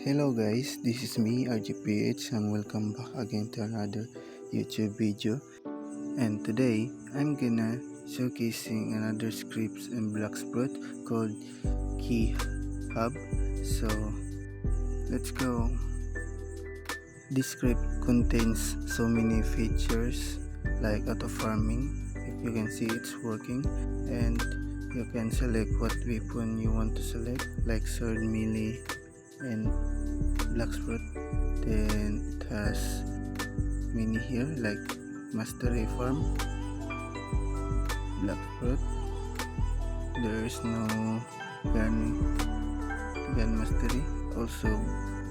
Hello guys, this is me RGPH and welcome back again to another YouTube video. And today I'm gonna showcasing another scripts in Bloxroot called Key Hub. So let's go. This script contains so many features like auto farming. If you can see, it's working, and you can select what weapon you want to select, like sword, melee, and Bloxroot. Then it has many here like mastery farm, Bloxroot. There is no gun mastery. Also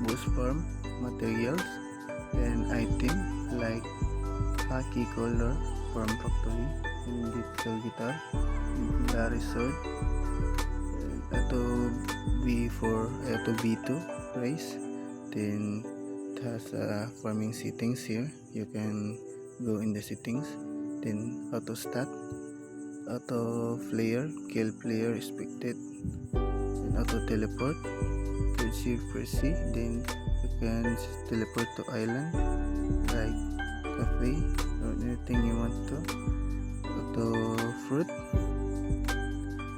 boost farm, materials, and item like khaki color from factory, and digital guitar, military sword, auto B2 race. Then it has farming settings here. You can go in the settings. Then auto stat, auto flare, kill player expected, and auto teleport, receive percy. Then you can teleport to island like cafe or anything you want to. Auto fruit,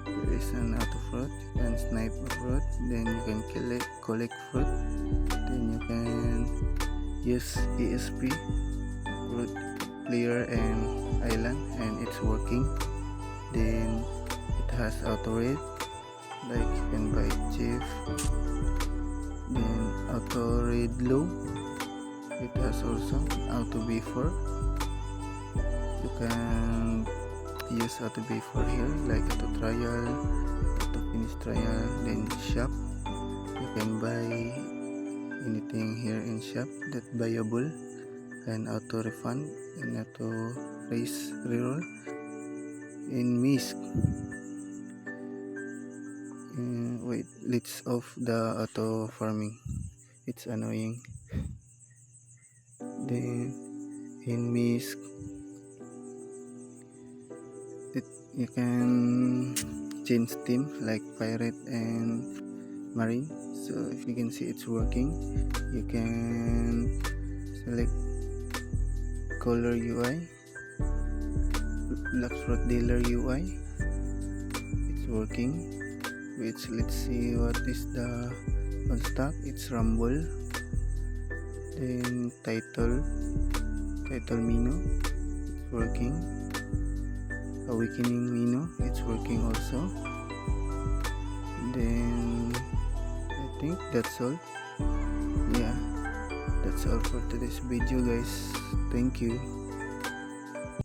there is an auto fruit. You can snipe a fruit, then you can collect fruit. Then you can use ESP, fruit player and island, and it's working. Then it has auto raid, like you can buy chief. Then auto raid low, it has also auto B4. You can use auto B4 here, like auto trial, auto finish trial. Then shop, you can buy anything here in shop that buyable, and auto refund and auto race reroll. In Misk, wait, let's off the auto farming, it's annoying. Then in Misk, you can change team like pirate and marine. So if you can see, it's working. You can select color UI, Bloxroot dealer UI, it's working. Let's see what is the on stock. It's rumble. Then title Mino, it's working. Awakening Mino, it's working also. Then I think that's all. Yeah, that's all for today's video guys. Thank you.